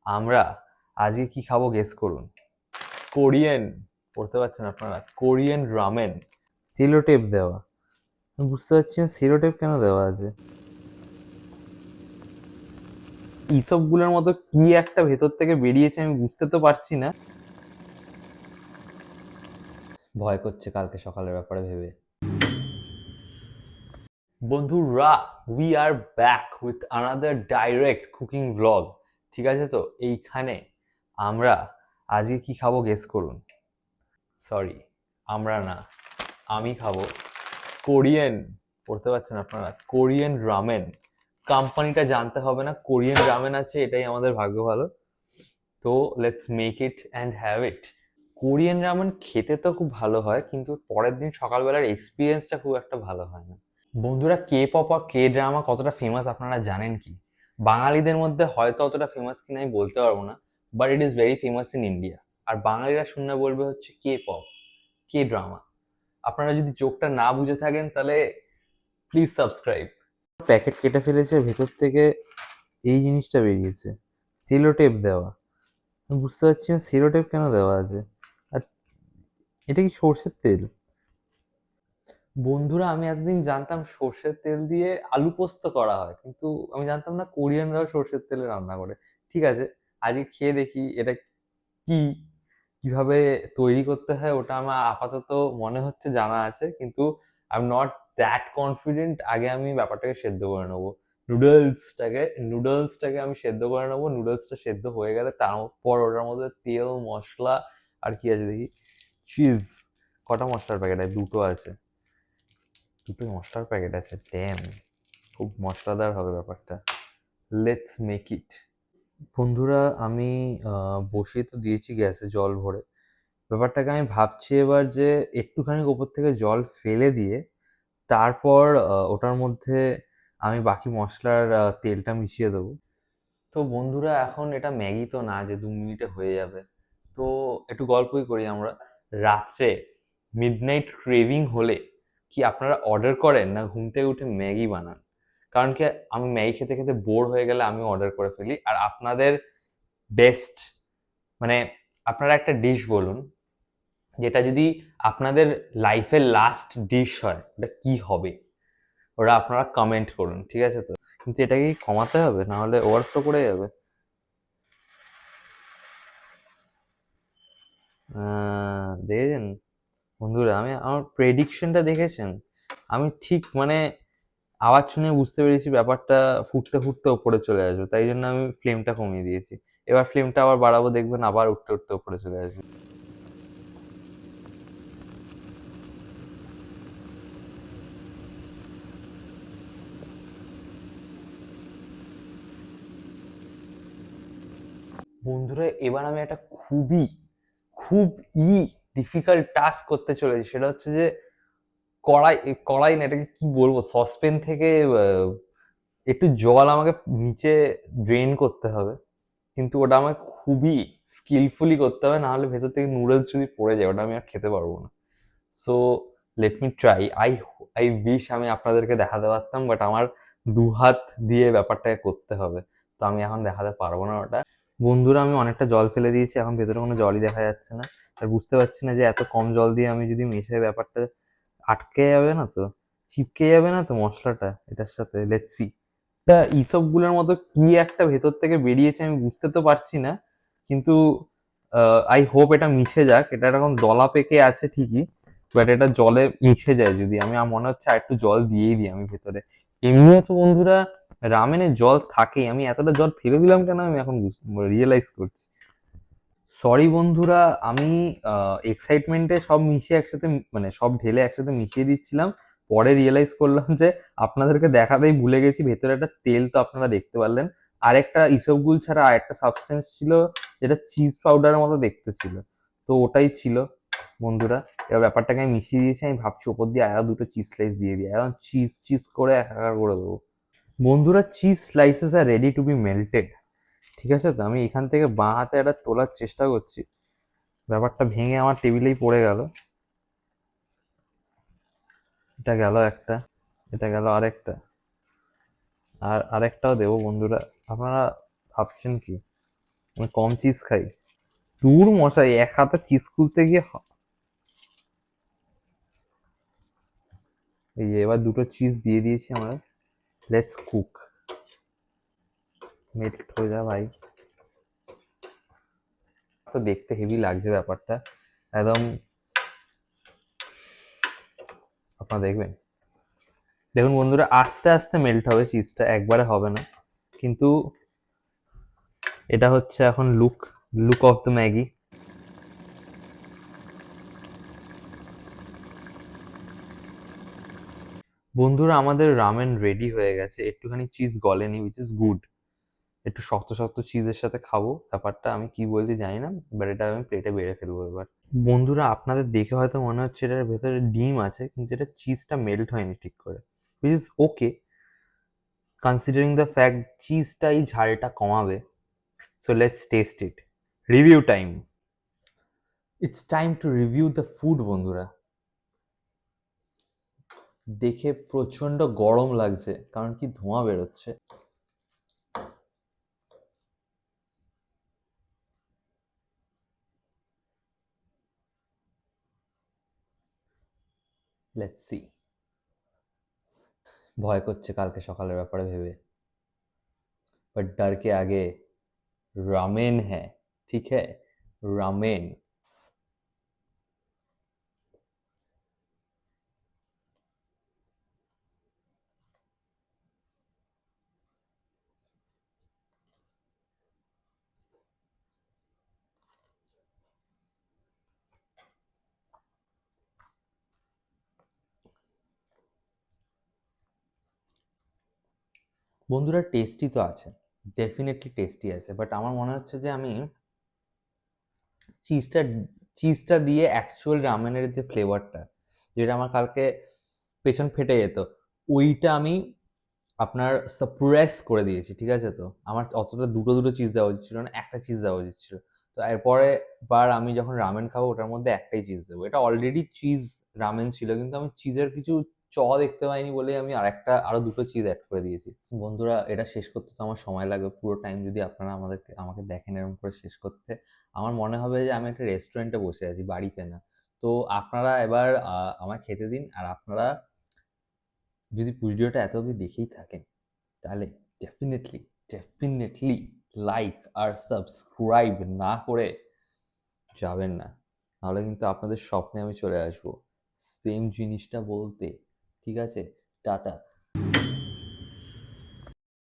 আমরা আজকে কি খাবো গেস করুন। কোরিয়ান, পড়তে পারছেন আপনারা? Korean ramen. সেলো টেপ দেওয়া, আমি বুঝতে পারছি না সেলো টেপ কেন দেওয়া আছে। এইসবগুলোর মতো কি একটা ভেতর থেকে বেরিয়েছে আমি বুঝতে তো পারছি না। ভয় করছে কালকে সকালের ব্যাপারে ভেবে। বন্ধুরা, we are back with another direct cooking blog. ঠিক আছে, তো এইখানে আমরা আজকে কি খাবো গেস করুন। সরি, আমরা না, আমি খাবো কোরিয়ান, পড়তে পারছেন আপনারা? Korean ramen. কোম্পানিটা জানতে হবে না, কোরিয়ান রামেন আছে, এটাই আমাদের ভাগ্য ভালো। তো let's make it and have it. Korean ramen খেতে তো খুব ভালো হয়, কিন্তু পরের দিন সকালবেলার এক্সপিরিয়েন্সটা খুব একটা ভালো হয় না। বন্ধুরা, কে পপ আর কে ড্রামা কতটা ফেমাস আপনারা জানেন কি? বাঙালিদের মধ্যে হয়তো অতটা ফেমাস কিনা আমি বলতে পারবো না, but it is very famous in India. আর বাঙালিরা শুনলে বলবে হচ্ছে কে পপ, কে ড্রামা। আপনারা যদি চোখটা না বুঝে থাকেন তাহলে প্লিজ সাবস্ক্রাইব। প্যাকেট কেটে ফেলেছে, ভেতর থেকে এই জিনিসটা বেরিয়েছে, সেলো টেপ দেওয়া। আমি বুঝতে পারছি না সেলো টেপ কেন দেওয়া আছে। আর এটা কি সর্ষের তেল? বন্ধুরা, আমি এতদিন জানতাম সর্ষের তেল দিয়ে আলু পোস্ত করা হয়, কিন্তু আমি জানতাম না কোরিয়ানরাও সর্ষের তেলে রান্না করে। ঠিক আছে, আজকে খেয়ে দেখি এটা কি, কিভাবে তৈরি করতে হয়। ওটা আমার আপাতত মনে হচ্ছে জানা আছে, কিন্তু I am not that confident. আগে আমি ব্যাপারটাকে সেদ্ধ করে নেবো। নুডলসটাকে আমি সেদ্ধ করে নেবো। নুডলসটা সেদ্ধ হয়ে গেলে তারপর ওটার মধ্যে তেল, মশলা, আর কি আছে দেখি, চিজ। কটা মশলার প্যাকেট আছে? দুটো আছে, দুটো মশলার প্যাকেট আছে। ড্যাম, খুব মশলাদার হবে ব্যাপারটা। Let's make it. বন্ধুরা, আমি বসিয়ে তো দিয়েছি গ্যাসে জল ভরে। ব্যাপারটাকে আমি ভাবছি এবার যে একটুখানি ওপর থেকে জল ফেলে দিয়ে তারপর ওটার মধ্যে আমি বাকি মশলার তেলটা মিশিয়ে দেবো। তো বন্ধুরা, এখন এটা ম্যাগি তো না যে 2 মিনিটে হয়ে যাবে। তো একটু গল্পই করি আমরা। রাত্রে মিডনাইট ক্রেভিং হলে কি আপনারা অর্ডার করেন, না ঘুম থেকে উঠে ম্যাগি বানান? কারণ কি, আমি ম্যাগি খেতে খেতে বোর হয়ে গেলে আমি অর্ডার করে ফেলি। আর আপনাদের বেস্ট, মানে আপনারা একটা ডিশ বলুন যেটা যদি আপনাদের লাইফের লাস্ট ডিশ হয়, ওটা কি হবে? ওরা আপনারা কমেন্ট করুন, ঠিক আছে তো? কিন্তু এটাকে কি কমাতে হবে, না হলে ওভারফ্লো করে যাবে। দেখেছেন বন্ধুরা, আমি আমার প্রেডিকশনটা দেখেছেন? আমি ঠিক মানে আওয়াজ শুনে বুঝতে পেরেছি ব্যাপারটা ফুটতে ফুটতে ওপরে চলে আসবে, তাই জন্য আমি ফ্লেমটা কমিয়ে দিয়েছি। এবার ফ্লেমটা আবার বাড়াবো, দেখবেন আবার উঠতে উঠতে ওপরে চলে আসবে। বন্ধুরা, এবার আমি একটা খুবই খুব ডিফিকাল্ট টাস্ক করতে চলেছি। সেটা হচ্ছে যে কড়াই, কড়াই না, এটাকে কি বলবো, সসপেন থেকে একটু জল আমাকে নিচে ড্রেন করতে হবে। কিন্তু ওটা আমার খুবই স্কিলফুলি করতে হবে, না হলে ভেতর থেকে নুডলস যদি পড়ে যায় ওটা আমি আর খেতে পারবো না। So let me try. I wish আমি আপনাদেরকে দেখাতে পারতাম, বাট আমার দুহাত দিয়ে ব্যাপারটাকে করতে হবে। তো আমি এখন দেখাতে পারবো না ওটা। বন্ধুরা, আমি অনেকটা জল ফেলে দিয়েছি, এখন ভেতরে কোনো জলই দেখা যাচ্ছে না। আর বুঝতে পারছি না যে এত কম জল দিয়ে আমি যদি মেশাই ব্যাপারটা আটকে যাবে না তো, চিপকে যাবে না তো মশলাটা এটার সাথে। Let's see. এটা এইসবগুলোর মতো কি একটা ভেতর থেকে বেরিয়েছে আমি বুঝতে তো পারছি না, কিন্তু আই হোপ এটা মিশে যাক। এটা এরকম দলা পেকে আছে ঠিকই, বাট এটা জলে মিশে যায় যদি। আমার মনে হচ্ছে আর একটু জল দিয়েই দিই আমি ভেতরে। এমনিও তো বন্ধুরা রামেনে জল থাকেই, আমি এতটা জল ফেলে দিলাম কেন আমি এখন রিয়েলাইজ করছি। সরি বন্ধুরা, আমি এক্সাইটমেন্টে সব মিশিয়ে একসাথে, মানে সব ঢেলে একসাথে মিশিয়ে দিচ্ছিলাম। পরে রিয়েলাইজ করলাম যে আপনাদেরকে দেখাতেই ভুলে গেছি, ভেতরে একটা তেল তো আপনারা দেখতে পারলেন। আরেকটা ইসবগুল ছাড়া আরেকটা সাবস্টেন্স ছিল, যেটা চিজ পাউডারের মতো দেখতে ছিল। তো ওটাই ছিল বন্ধুরা। এবার ব্যাপারটাকে আমি মিশিয়ে দিয়েছি, আমি ভাবছি ওপর দিয়ে আরো দুটো চিজ স্লাইস দিয়ে দিই, একদম চিজ চিজ করে একাকার করে দেবো। বন্ধুরা, cheese slices are ready to be melted. ঠিক আছে, তো আমি এখান থেকে বাঁ হাতে একটা তোলার চেষ্টা করছি। ব্যাপারটা ভেঙে আমার টেবিলেই পড়ে গেল। এটা গেল একটা, এটা গেল আরেকটা, আর আরেকটাও দেবো বন্ধুরা। আপনারা ভাবছেন কি? আমি কম চিজ খাই। দূর মশাই, এক হাতে চিজ খুলতে গিয়ে এই যে এবার দুটো চিজ দিয়ে দিয়েছি আমরা। Let's cook. মেল্ট হয়ে যা ভাই। তো দেখতে হেভি লাগছে ব্যাপারটা একদম। আপনারা দেখবেন, দেখুন বন্ধুরা, আস্তে আস্তে মেল্ট হবে চিজটা, একবারে হবে না। কিন্তু এটা হচ্ছে এখন look look of the Maggi. বন্ধুরা, আমাদের রামেন রেডি হয়ে গেছে। একটুখানি চিজ গলেনি, উইচ ইজ গুড। একটু শক্ত শক্ত চিজের সাথে খাবো, ব্যাপারটা আমি কি বলতে জানি না, বাট এটা আমি প্লেটে বেড়ে ফেলবো এবার। বন্ধুরা, আপনাদের দেখে হয়তো মনে হচ্ছে এটার ভেতরে ডিম আছে, কিন্তু এটা চিজটা মেল্ট হয়নি ঠিক করে, which is okay considering the fact চিজটা এই ঝালটা কমাবে। So let's test it. Review time. It's time to review the food বন্ধুরা। দেখে প্রচন্ড গরম লাগছে, কারণ কি ধোঁয়া বেরোচ্ছে। Let's see. ভয় করছে কালকে সকালের ব্যাপারে ভেবে, বাট डर के आगे रामेन है, ठीक है, रामेन। বন্ধুরা, টেস্টি তো আছে, ডেফিনেটলি টেস্টি আছে, বাট আমার মনে হচ্ছে যে আমি চিজটা চিজটা দিয়ে অ্যাকচুয়াল রামেনের যে ফ্লেভারটা, যেটা আমার কালকে পেছন ফেটে যেত, ওইটা আমি আপনার সাপ্রেস করে দিয়েছি, ঠিক আছে। তো আমার অতটা দুটো দুটো চিজ দেওয়া উচিত ছিল না, একটা চিজ দেওয়া উচিত ছিল। তো এরপরে বার আমি যখন রামেন খাবো, ওটার মধ্যে একটাই চিজ দেবো। এটা অলরেডি চিজ রামেন ছিল, কিন্তু আমি চিজের কিছু দেখতে পাইনি বলে আমি আরো দুটো চিজ অ্যাড করে দিয়েছি। বন্ধুরা, এটা শেষ করতে তো আমার সময় লাগবে পুরো টাইম। যদি আপনারা আমাকে দেখেন এরকম করে শেষ করতে, আমার মনে হবে যে আমি একটা রেস্টুরেন্টে বসে আছি, বাড়িতে না। তো আপনারা এবার আমায় খেতে দিন। আর আপনারা যদি ভিডিওটা এত অবধি দেখেই থাকেন, তাহলে ডেফিনেটলি ডেফিনেটলি লাইক আর সাবস্ক্রাইব না করে যাবেন না, নাহলে কিন্তু আপনাদের স্বপ্নে আমি চলে আসবো সেম জিনিসটা বলতে। ঠিক আছে, টাটা।